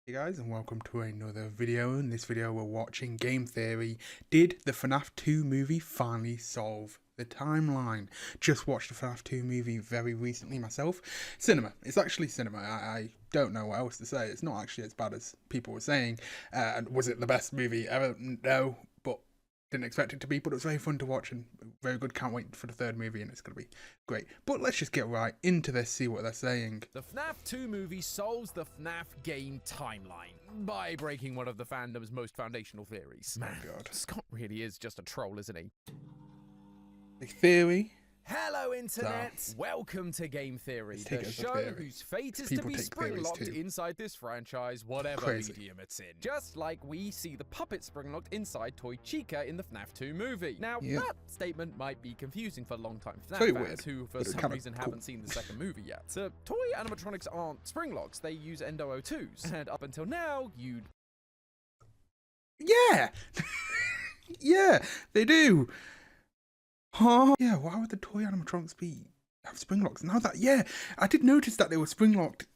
Hey guys, and welcome to another video. In this video we're watching Game Theory. Did the FNAF 2 movie finally solve the timeline? Just watched the FNAF 2 movie very recently myself. Cinema. It's actually cinema. I don't know what else to say. It's not actually as bad as people were saying. And was it the best movie ever? No, but didn't expect it to be, but it was very fun to watch and very good. Can't wait for the third movie, and it's going to be great. But let's just get right into this, see what they're saying. The FNAF 2 movie solves the FNAF game timeline by breaking one of the fandom's most foundational theories. Man, God. Scott really is just a troll, isn't he? The theory. Hello, Internet! Welcome to Game Theory, the show whose fate is to be spring-locked inside this franchise, whatever medium it's in. Just like we see the puppet spring-locked inside Toy Chica in the FNAF 2 movie. Now, that statement might be confusing for long-time FNAF fans who, for some reason, haven't seen the second movie yet. So, toy animatronics aren't spring-locks, they use Endo O2s. And up until now, you'd... Yeah! Yeah, they do! Huh? Yeah, why would the toy animatronics have spring locks? Now that, yeah, I did notice that they were spring locked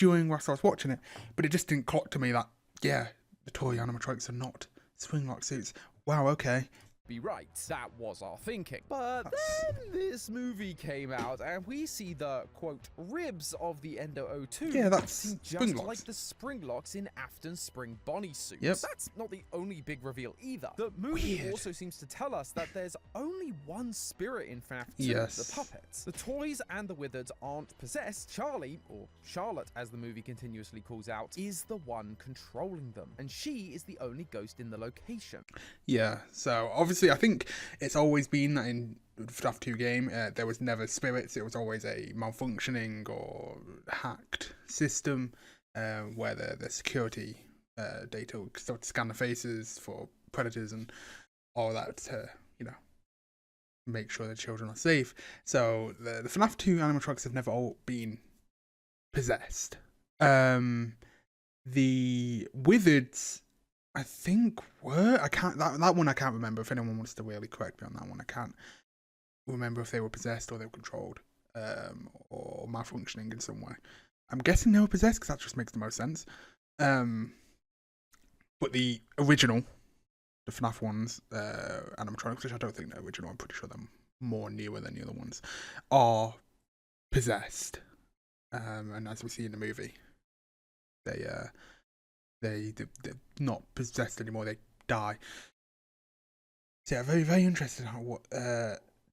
whilst I was watching it, but it just didn't clock to me that, yeah, the toy animatronics are not spring lock suits. Wow, okay. Be right, that was our thinking. But then this movie came out and we see the quote ribs of the Endo O2. Yeah, that's just like the spring locks in Afton's spring Bonnie suit. Yep. That's not the only big reveal either. The movie also seems to tell us that there's only one spirit in FNAF 2, the puppets. The toys and the wizards aren't possessed. Charlie, or Charlotte as the movie continuously calls out, is the one controlling them, and she is the only ghost in the location. Yeah, so obviously I think it's always been that in the FNAF 2 game, there was never spirits. It was always a malfunctioning or hacked system where the security data would start to scan the faces for predators and all that to, you know, make sure the children are safe. So the FNAF 2 animatronics have never all been possessed. The wizards, I think that one I can't remember. If anyone wants to really correct me on that one, I can't remember if they were possessed or they were controlled or malfunctioning in some way. I'm guessing they were possessed because that just makes the most sense. But the original, the FNAF ones, animatronics, which I don't think they're original, I'm pretty sure they're more newer than the other ones, are possessed. And as we see in the movie, they're not possessed anymore, they die. So yeah, very, very interested in what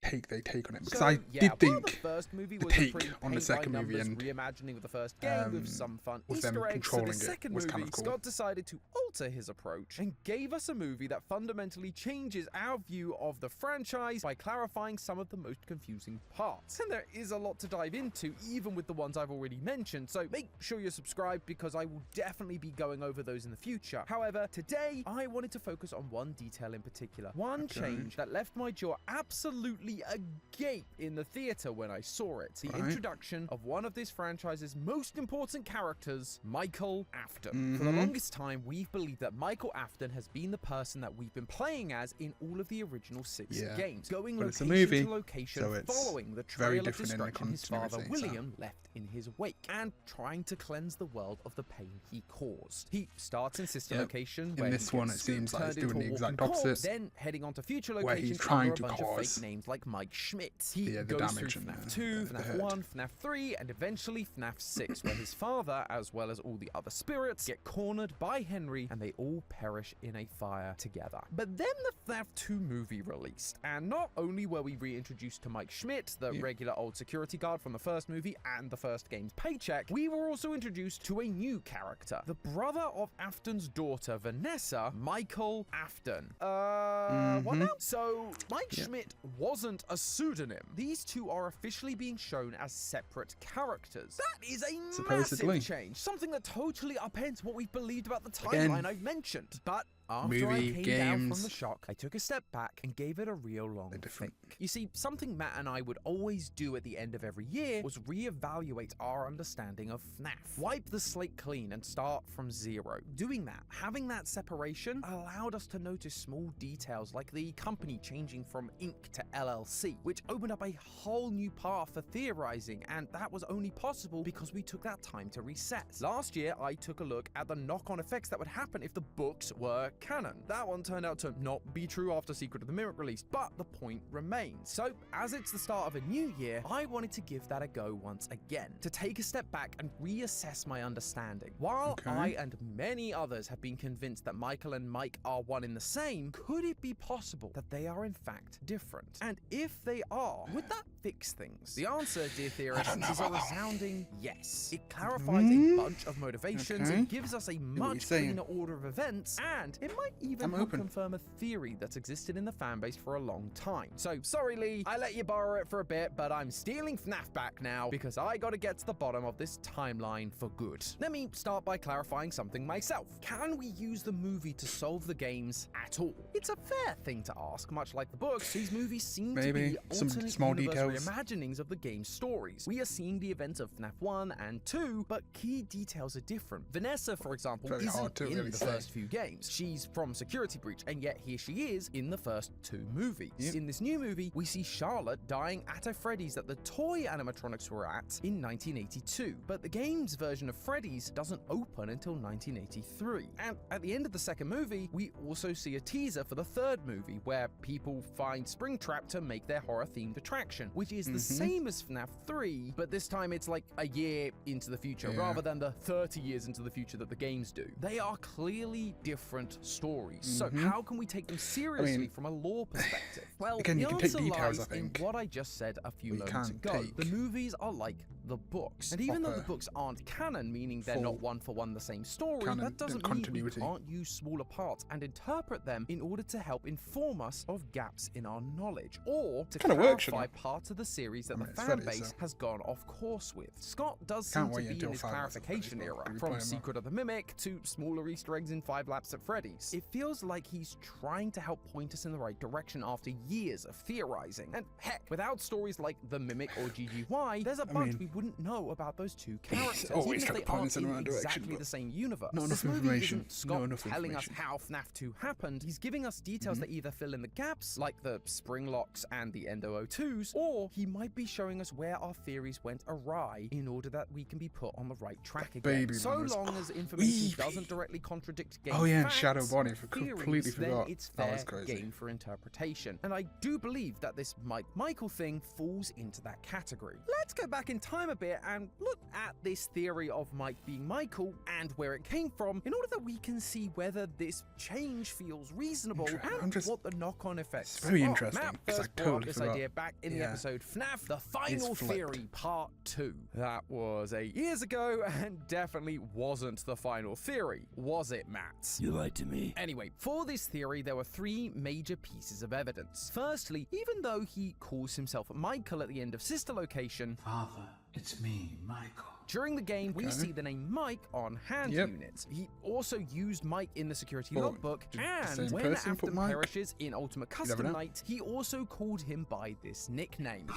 take they take on it, because I did think the take on the second movie and reimagining of the first game with some fun Easter eggs, so the second movie, kind of cool. Scott decided to alter his approach and gave us a movie that fundamentally changes our view of the franchise by clarifying some of the most confusing parts. And there is a lot to dive into, even with the ones I've already mentioned, so make sure you're subscribed because I will definitely be going over those in the future. However, today I wanted to focus on one detail in particular, one change that left my jaw absolutely agape in the theater when I saw it. The introduction of one of this franchise's most important characters, Michael Afton. For the longest time, we've believed that Michael Afton has been the person that we've been playing as in all of the original 6 games, going location to location, following the trail of destruction his father William left in his wake, and trying to cleanse the world of the pain he caused. He starts in sister location, where in this one it seems like he's doing the exact opposite, then heading on to future locations where he's trying to cause cause names like Mike Schmidt. He goes through FNAF 2, FNAF 1, FNAF 3, and eventually FNAF 6, where his father, as well as all the other spirits, get cornered by Henry, and they all perish in a fire together. But then the FNAF 2 movie released, and not only were we reintroduced to Mike Schmidt, the regular old security guard from the first movie and the first game's paycheck, we were also introduced to a new character, the brother of Afton's daughter, Vanessa, Michael Afton. What now? So, Mike Schmidt wasn't a pseudonym. These two are officially being shown as separate characters. That is a massive change, something that totally upends what we've believed about the timeline I've mentioned. But After I came down from the shock, I took a step back and gave it a real long think. You see, something Matt and I would always do at the end of every year was reevaluate our understanding of FNAF. Wipe the slate clean and start from zero. Doing that, having that separation, allowed us to notice small details like the company changing from Inc. to LLC, which opened up a whole new path for theorizing, and that was only possible because we took that time to reset. Last year, I took a look at the knock-on effects that would happen if the books were canon. That one turned out to not be true after Secret of the Mimic released, but the point remains. So, as it's the start of a new year, I wanted to give that a go once again, to take a step back and reassess my understanding. While I and many others have been convinced that Michael and Mike are one in the same, could it be possible that they are in fact different? And if they are, would that fix things? The answer, dear theorists, is a resounding yes. It clarifies a bunch of motivations, it gives us a much cleaner order of events, and it might even help confirm a theory that's existed in the fanbase for a long time. So, sorry Lee, I let you borrow it for a bit, but I'm stealing FNAF back now because I gotta get to the bottom of this timeline for good. Let me start by clarifying something myself. Can we use the movie to solve the games at all? It's a fair thing to ask. Much like the books, these movies seem to be alternate small reimaginings of the game's stories. We are seeing the events of FNAF 1 and 2, but key details are different. Vanessa, for example, isn't in the first few games. She's from Security Breach, and yet here she is in the first 2 movies. In this new movie, we see Charlotte dying at a Freddy's that the toy animatronics were at in 1982, but the game's version of Freddy's doesn't open until 1983. And at the end of the second movie, we also see a teaser for the third movie, where people find Springtrap to make their horror-themed attraction, which is the same as FNAF 3, but this time it's like a year into the future, rather than the 30 years into the future that the games do. They are clearly different stories, so how can we take them seriously from a lore perspective? Well, again, the answer lies in what I just said a few moments ago. The movies are like the books, and even though the books aren't canon, meaning they're not one-for-one the same story, that doesn't mean we can't use smaller parts and interpret them in order to help inform us of gaps in our knowledge, or to clarify parts of the series that the fanbase has gone off course with. Scott does seem to be in his clarification era, from Secret of the Mimic to smaller Easter eggs in 5 Laps at Freddy's. It feels like he's trying to help point us in the right direction after years of theorizing. And heck, without stories like the Mimic or GGY, there's a bunch we wouldn't know about those two characters, even if they aren't in exactly the same universe. This movie isn't Scott telling us how FNAF 2 happened, he's giving us details that either fill in the gaps, like the spring locks and the Endo 02s, or he might be showing us where our theories went awry in order that we can be put on the right track again. So long as information doesn't directly contradict game facts, Shadow Bonnie, completely forgot. Then it's fair game for interpretation. And I do believe that this Michael thing falls into that category. Let's go back in time a bit and look at this theory of Mike being Michael and where it came from, in order that we can see whether this change feels reasonable and what the knock-on effects are. It's very interesting. Matt first brought up this idea back in the episode FNAF, The Final Theory Part 2. That was 8 years ago and definitely wasn't the final theory, was it, Matt? You lied to me. Anyway, for this theory, there were 3 major pieces of evidence. Firstly, even though he calls himself Michael at the end of Sister Location, Father, it's me, Michael. During the game, we see the name Mike on hand units. He also used Mike in the security logbook, and when Afton perishes in Ultimate Custom Night, he also called him by this nickname.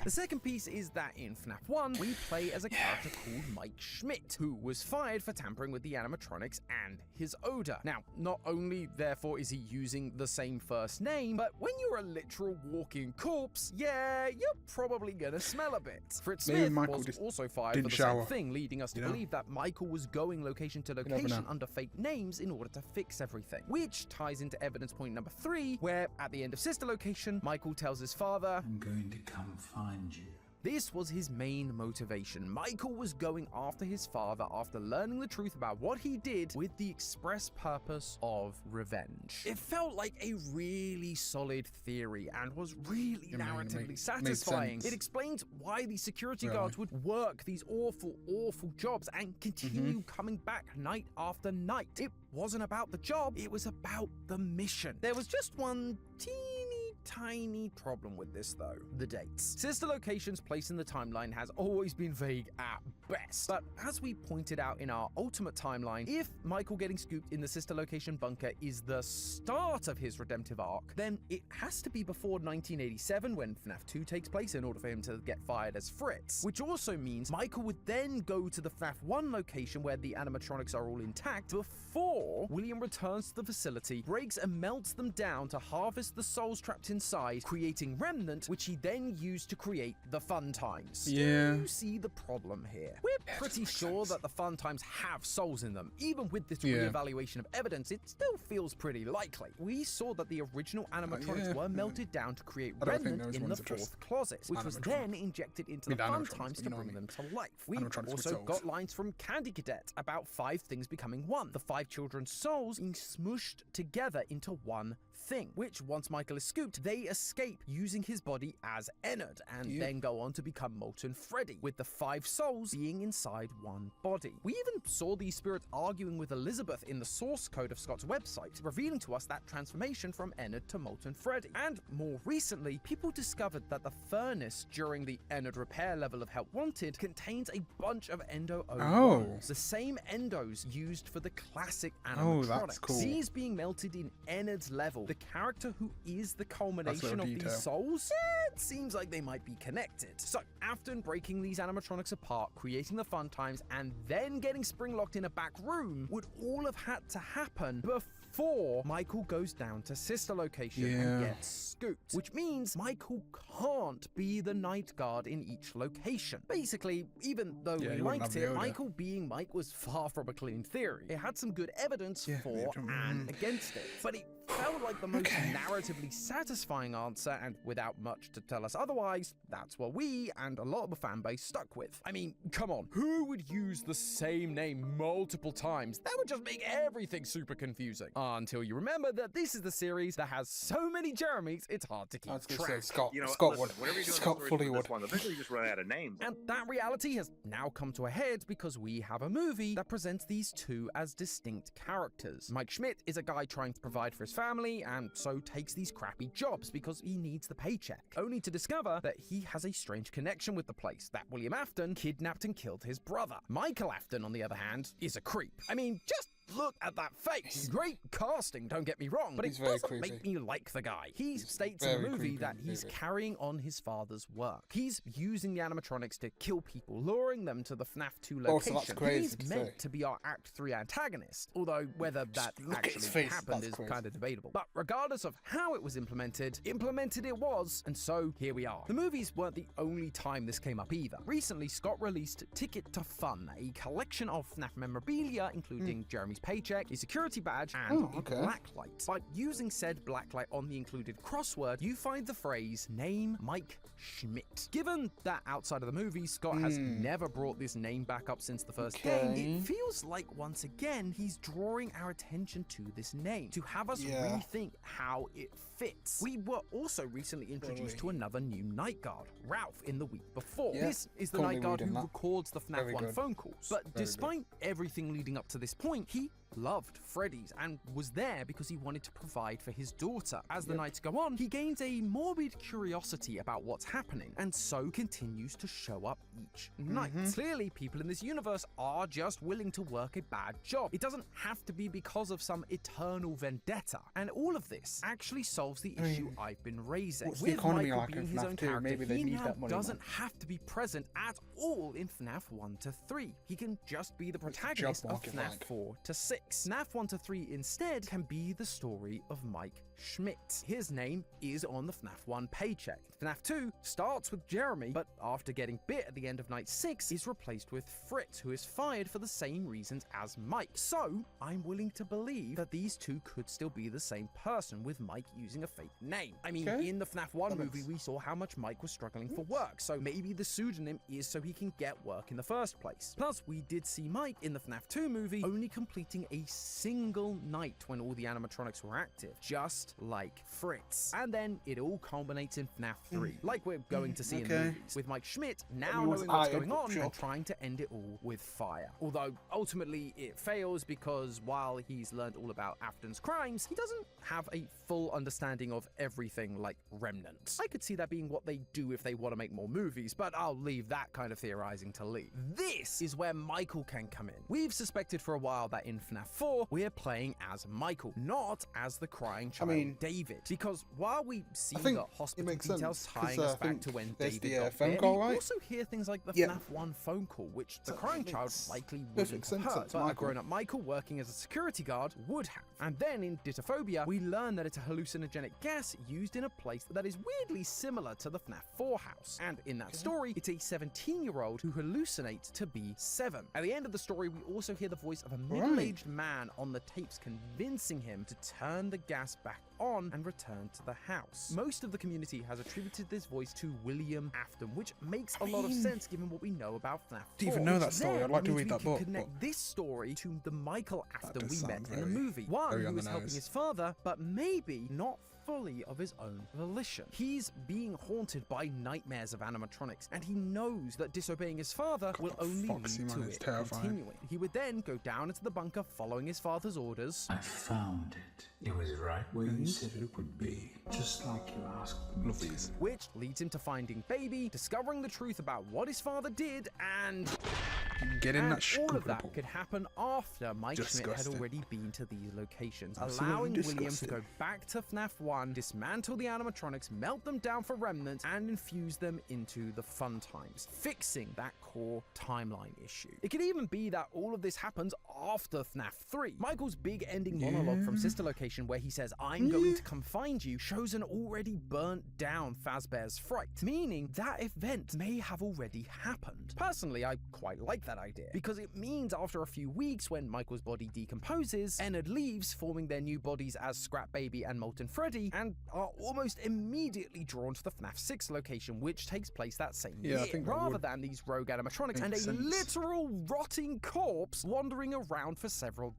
The second piece is that in FNAF 1, we play as a character called Mike Schmidt, who was fired for tampering with the animatronics and his odor. Now, not only, therefore, is he using the same first name, but when you're a literal walking corpse, you're probably gonna smell a bit. Fritz Smith was also fired for the same thing, leading us to believe that Michael was going location to location under fake names in order to fix everything. Which ties into evidence point number 3, where at the end of Sister Location, Michael tells his father, I'm going to come find you. This was his main motivation. Michael was going after his father after learning the truth about what he did with the express purpose of revenge. It felt like a really solid theory and was really narratively satisfying. It explained why the security guards would work these awful, awful jobs and continue coming back night after night. It wasn't about the job, it was about the mission. There was just one teeny tiny problem with this though: the dates. Sister location's place in the timeline has always been vague at best, but as we pointed out in our ultimate timeline, if Michael getting scooped in the sister location bunker is the start of his redemptive arc, then it has to be before 1987 when FNAF 2 takes place in order for him to get fired as Fritz, which also means Michael would then go to the FNAF 1 location where the animatronics are all intact before William returns to the facility, breaks and melts them down to harvest the souls trapped inside, creating Remnant, which he then used to create the Fun Times. Yeah. Do you see the problem here? We're pretty sure that the Fun Times have souls in them. Even with this reevaluation of evidence, it still feels pretty likely. We saw that the original animatronics were melted down to create Remnant in the fourth closet, which was then injected into the Fun Times to bring them to life. We also got lines from Candy Cadet about 5 things becoming one, the 5 children's souls being smooshed together into one thing, which once Michael is scooped, they escape using his body as Ennard and then go on to become Molten Freddy, with the 5 souls being inside one body. We even saw these spirits arguing with Elizabeth in the source code of Scott's website, revealing to us that transformation from Ennard to Molten Freddy. And more recently, people discovered that the furnace during the Ennard repair level of Help Wanted contains a bunch of Endo-O-Rolls, the same endos used for the classic animatronics. That's cool. These being melted in Ennard's level, the character who is the culmination of these souls, it seems like they might be connected. So after breaking these animatronics apart, creating the Fun Times, and then getting spring-locked in a back room would all have had to happen before Michael goes down to sister location and gets scooped, which means Michael can't be the night guard in each location. Basically, even though we liked it, Michael being Mike was far from a clean theory. It had some good evidence for and against it, but it felt like the most narratively satisfying answer, and without much to tell us otherwise, that's what we and a lot of the fanbase stuck with. I mean, come on, who would use the same name multiple times? That would just make everything super confusing. Until you remember that this is the series that has so many Jeremys, it's hard to keep track. Scott, you know, Scott listen, would. Scott fully would. Eventually you just run out of names. And that reality has now come to a head because we have a movie that presents these two as distinct characters. Mike Schmidt is a guy trying to provide for his family and so takes these crappy jobs because he needs the paycheck, only to discover that he has a strange connection with the place, that William Afton kidnapped and killed his brother. Michael Afton, on the other hand, is a creep. I mean, just look at that face. Great casting, don't get me wrong, but it doesn't make me like the guy. He states in the movie that he's carrying on his father's work. He's using the animatronics to kill people, luring them to the FNAF 2 location. That's crazy. He's meant to be our Act 3 antagonist, although whether that actually happened is kind of debatable. But regardless of how it was implemented it was, and so here we are. The movies weren't the only time this came up either. Recently, Scott released Ticket to Fun, a collection of FNAF memorabilia, including Jeremy's paycheck, a security badge, and a blacklight. By using said blacklight on the included crossword, you find the phrase, "Name Mike Schmidt." Given that outside of the movie, Scott has never brought this name back up since the first game, it feels like once again he's drawing our attention to this name, to have us rethink how it fits. We were also recently introduced to another new night guard, Ralph, in the week before. This is the night guard who records the FNAF 1 phone calls. But despite everything leading up to this point, he loved Freddy's and was there because he wanted to provide for his daughter. As the nights go on, he gains a morbid curiosity about what's happening, and so continues to show up each night. Clearly, people in this universe are just willing to work a bad job. It doesn't have to be because of some eternal vendetta. And all of this actually solves the issue I've been raising. What's With the economy Michael like in being his FNAF own 2? character, Maybe they he need now that money, doesn't have to be present at all in FNAF 1 to 3. He can just be the protagonist of FNAF 4 to 6. FNAF 1 to 3 instead can be the story of Mike Schmidt. His name is on the FNAF 1 paycheck. FNAF 2 starts with Jeremy, but after getting bit at the end of night 6, is replaced with Fritz, who is fired for the same reasons as Mike. So, I'm willing to believe that these two could still be the same person, with Mike using a fake name. I mean, in the FNAF 1 movie, we saw how much Mike was struggling for work, so maybe the pseudonym is so he can get work in the first place. Plus, we did see Mike in the FNAF 2 movie only completing during a single night when all the animatronics were active, just like Fritz. And then it all culminates in FNAF 3, like we're going to see in the movies, with Mike Schmidt now knowing what's going on and trying to end it all with fire. Although ultimately it fails because while he's learned all about Afton's crimes, he doesn't have a full understanding of everything like Remnant. I could see that being what they do if they want to make more movies, but I'll leave that kind of theorizing to Lee. This is where Michael can come in. We've suspected for a while that in FNAF 4, we're playing as Michael, not as the crying child David. Because while we see the hospital details tying us back to when David got phone call, we also hear things like the FNAF 1 phone call, which the crying child likely wouldn't have heard, but a grown-up Michael working as a security guard would have. And then in Ditophobia, we learn that it's a hallucinogenic gas used in a place that is weirdly similar to the FNAF 4 house. And in that story, it's a 17-year-old who hallucinates to be 7. At the end of the story, we also hear the voice of a middle-aged man on the tapes convincing him to turn the gas back on and return to the house. Most of the community has attributed this voice to William Afton, which makes a lot of sense given what we know about FNAF 4. Do you even know that story? I'd like to read that book. Connect this story to the Michael Afton we met in the movie. One who was helping his father, but maybe not fully of his own volition. He's being haunted by nightmares of animatronics, and he knows that disobeying his father will only lead to it continuing. He would then go down into the bunker following his father's orders. I found it. It was right where you said it would be, just like you asked me to. Which leads him to finding Baby, discovering the truth about what his father did, and all of that could happen after Mike Schmidt had already been to these locations, allowing William to go back to FNAF 1, dismantle the animatronics, melt them down for remnants, and infuse them into the fun times, fixing that core timeline issue. It could even be that all of this happens after FNAF 3. Michael's big ending monologue from Sister Location, where he says, "I'm going to come find you," shows an already burnt down Fazbear's Fright, meaning that event may have already happened. Personally, I quite like that idea, because it means after a few weeks, when Michael's body decomposes, Ennard leaves, forming their new bodies as Scrap Baby and Molten Freddy, and are almost immediately drawn to the FNAF 6 location, which takes place that same year, rather than these rogue animatronics and a literal rotting corpse wandering around for several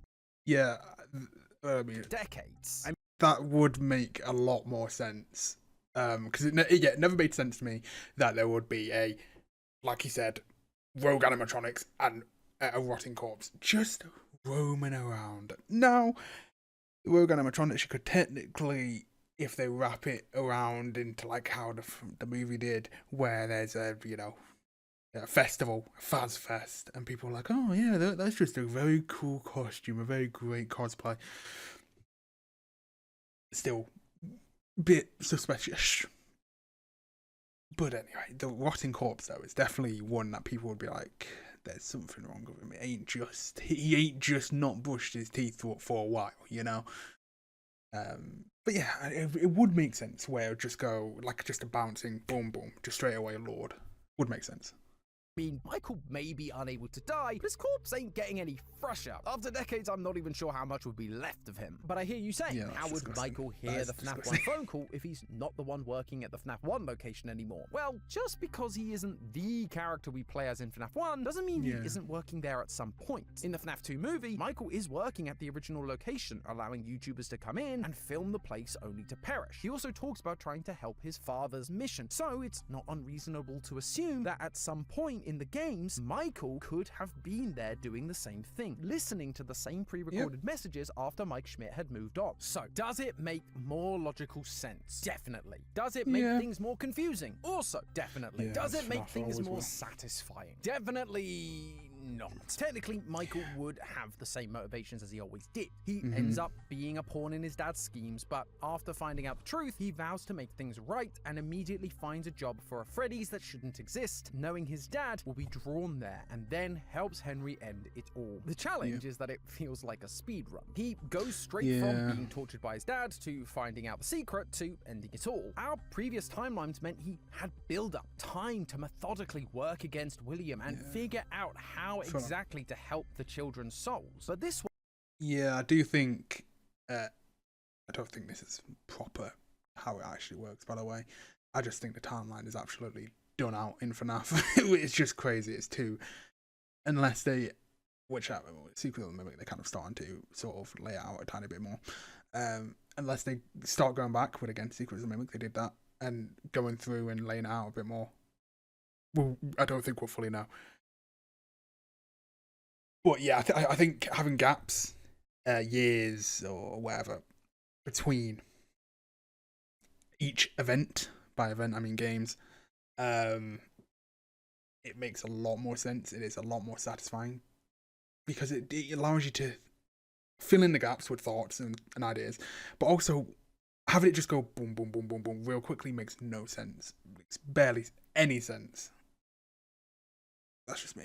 decades. That would make a lot more sense, because it never made sense to me that there would be a, like you said, rogue animatronics and a rotting corpse just roaming around. Now, the rogue animatronics, you could technically, if they wrap it around into like how the movie did, where there's a festival, Faz Fest, and people are like, oh yeah, that's just a very cool costume, a very great cosplay. Still, bit suspicious. But anyway, the rotting corpse though is definitely one that people would be like, there's something wrong with him. He ain't just not brushed his teeth for a while, you know. But yeah, it would make sense where it would just go like just a bouncing boom boom, just straight away Lord. Would make sense. I mean, Michael may be unable to die, but his corpse ain't getting any fresher. After decades, I'm not even sure how much would be left of him. But I hear you saying, how would Michael hear the FNAF 1 phone call if he's not the one working at the FNAF 1 location anymore? Well, just because he isn't the character we play as in FNAF 1 doesn't mean he isn't working there at some point. In the FNAF 2 movie, Michael is working at the original location, allowing YouTubers to come in and film the place only to perish. He also talks about trying to help his father's mission, so it's not unreasonable to assume that at some point in the games, Michael could have been there doing the same thing, listening to the same pre-recorded messages after Mike Schmidt had moved on. So, does it make more logical sense? Definitely. Does it make things more confusing? Also, definitely. Does it make things more satisfying? Definitely not. Technically, Michael would have the same motivations as he always did. He ends up being a pawn in his dad's schemes, but after finding out the truth, he vows to make things right and immediately finds a job for a Freddy's that shouldn't exist, knowing his dad will be drawn there, and then helps Henry end it all. The challenge is that it feels like a speed run. He goes straight from being tortured by his dad to finding out the secret to ending it all. Our previous timelines meant he had build-up, time to methodically work against William and figure out how exactly to help the children's souls. But this one... Yeah, I do think... I don't think this is proper how it actually works, by the way. I just think the timeline is absolutely done out in FNAF. It's just crazy. It's too... Unless they which Secret of the Mimic, they're kind of starting to sort of lay it out a tiny bit more. Unless they start going back, but again, Secret of the Mimic, they did that, and going through and laying it out a bit more. Well, I don't think we'll fully know. But yeah, I think having gaps, years or whatever, between each event, by event I mean games, it makes a lot more sense. It is a lot more satisfying because it allows you to fill in the gaps with thoughts and ideas, but also having it just go boom, boom, boom, boom, boom real quickly makes no sense. Makes barely any sense. That's just me.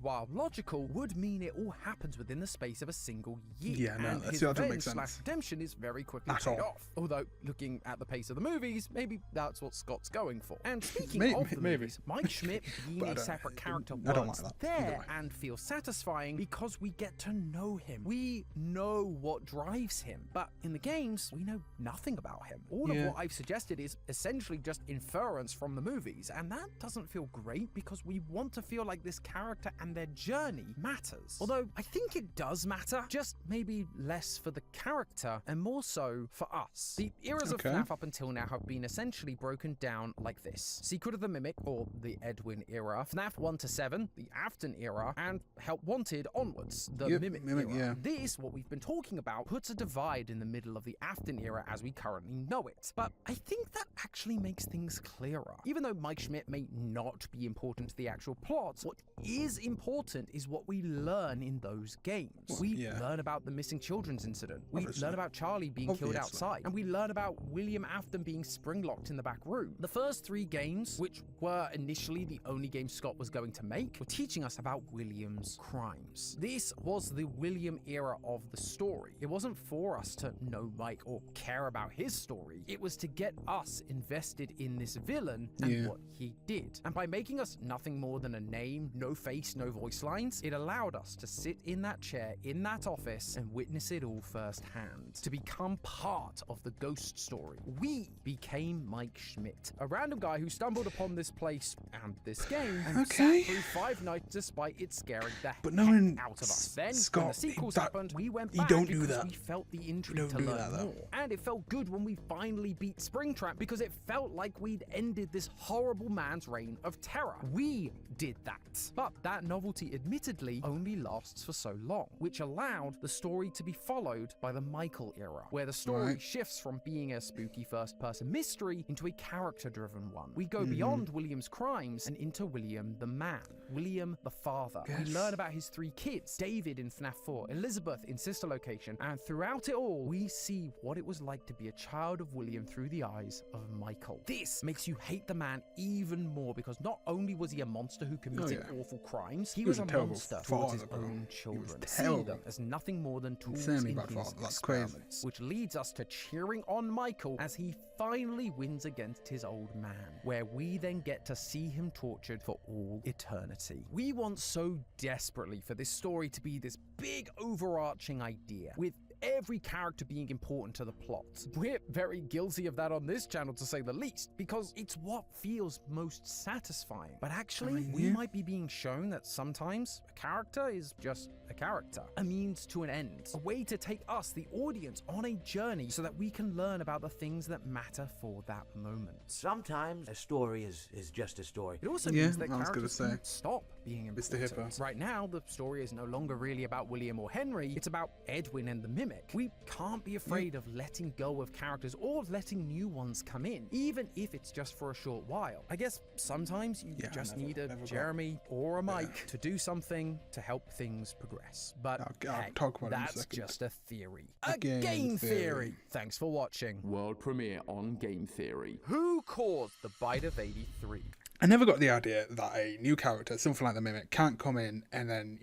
While logical, would mean it all happens within the space of a single year. Yeah, no, and his that doesn't make sense. Redemption is very quickly paid off. Although, looking at the pace of the movies, maybe that's what Scott's going for. And speaking of the movies, Mike Schmidt being a separate character works there and feels satisfying because we get to know him. We know what drives him. But in the games, we know nothing about him. All of what I've suggested is essentially just inference from the movies, and that doesn't feel great because we want to feel like this character and their journey matters. Although I think it does matter, just maybe less for the character and more so for us. The eras of FNAF up until now have been essentially broken down like this: Secret of the Mimic, or the Edwin era, FNAF 1 to 7, the Afton era, and Help Wanted onwards, the Mimic era. Yeah. This, what we've been talking about, puts a divide in the middle of the Afton era as we currently know it. But I think that actually makes things clearer. Even though Mike Schmidt may not be important to the actual plot, what is important is what we learn in those games. We learn about the missing children's incident. We learn about Charlie being killed outside. And we learn about William Afton being spring-locked in the back room. The first 3 games, which were initially the only game Scott was going to make, were teaching us about William's crimes. This was the William era of the story. It wasn't for us to know Mike or care about his story. It was to get us invested in this villain and what he did. And by making us nothing more than a name, no face, no voice lines, it allowed us to sit in that chair, in that office, and witness it all firsthand. To become part of the ghost story. We became Mike Schmidt, a random guy who stumbled upon this place and this game and sat through 5 nights despite it scaring the heck out of us. Then, Scott, when the sequels happened, we went back because we felt the intrigue to learn more. And it felt good when we finally beat Springtrap because it felt like we'd ended this horrible man's reign of terror. We did that. But that novelty admittedly only lasts for so long, which allowed the story to be followed by the Michael era, where the story shifts from being a spooky first-person mystery into a character-driven one. We go beyond William's crimes and into William the man, William the father. We learn about his 3 kids, David in FNAF 4, Elizabeth in Sister Location, and throughout it all, we see what it was like to be a child of William through the eyes of Michael. This makes you hate the man even more because not only was he a monster who committed awful crimes, he was a monster towards his own children, seeing them as nothing more than tools in his experiments, which leads us to cheering on Michael as he finally wins against his old man, where we then get to see him tortured for all eternity. We want so desperately for this story to be this big overarching idea, with every character being important to the plot. We're very guilty of that on this channel, to say the least, because it's what feels most satisfying. But actually, we might be being shown that sometimes a character is just a character, a means to an end, a way to take us, the audience, on a journey so that we can learn about the things that matter for that moment. Sometimes a story is just a story. It also means that characters can't stop being important. Right now, the story is no longer really about William or Henry, it's about Edwin and the Mimic. We can't be afraid of letting go of characters or of letting new ones come in, even if it's just for a short while. I guess sometimes you just need a Jeremy or a Mike to do something to help things progress. But hey, that's just a theory. A game theory! Thanks for watching. World premiere on Game Theory. Who caused the Bite of 83? I never got the idea that a new character, something like the Mimic, can't come in and then,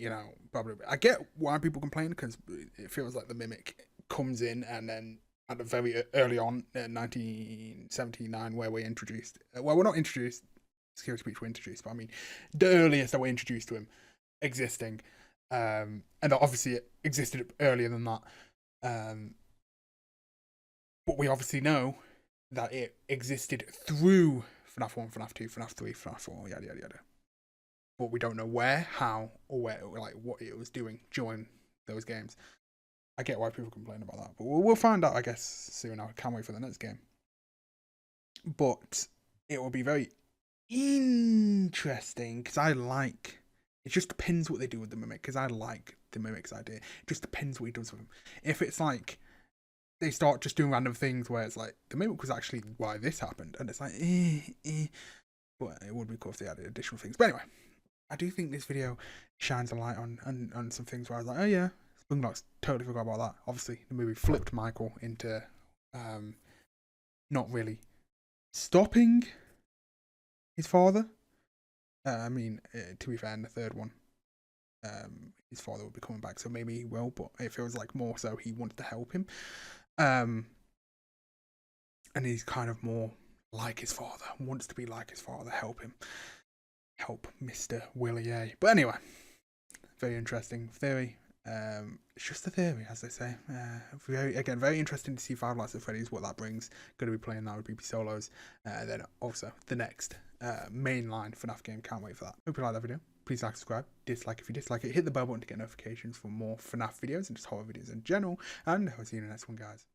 probably. I get why people complain, because it feels like the Mimic comes in and then at the very early on in 1979, where we're introduced. Well, we're not introduced. Security Breach were introduced, but I mean, the earliest that we're introduced to him existing, and obviously it existed earlier than that. But we obviously know that it existed through FNAF 1, FNAF 2, FNAF 3, FNAF 4, yada yada yada. but we don't know where, how, or where, like what it was doing during those games. I get why people complain about that, but we'll find out, I guess, soon. I can't wait for the next game. But it will be very interesting because it just depends what they do with the mimic, because I like the mimic's idea. It just depends what he does with them. If it's like they start just doing random things where it's like the mimic was actually why this happened, and it's like but it would be cool if they added additional things. But anyway, I do think this video shines a light on some things where I was like, oh yeah, Springlocks, totally forgot about that. Obviously the movie flipped Michael into not really stopping his father. To be fair, in the third one, his father will be coming back, so maybe he will, but it feels like more so he wanted to help him. And he's kind of more like his father, wants to be like his father, help Mr. Willie A. But anyway, very interesting theory. It's just a theory, as they say. Very interesting to see Five Nights at Freddy's, what that brings. Going to be playing now with BPSolos. Then also the next mainline FNAF game. Can't wait for that. Hope you like that video. Please like, subscribe, dislike if you dislike it. Hit the bell button to get notifications for more FNAF videos and just horror videos in general. And I'll see you in the next one, guys.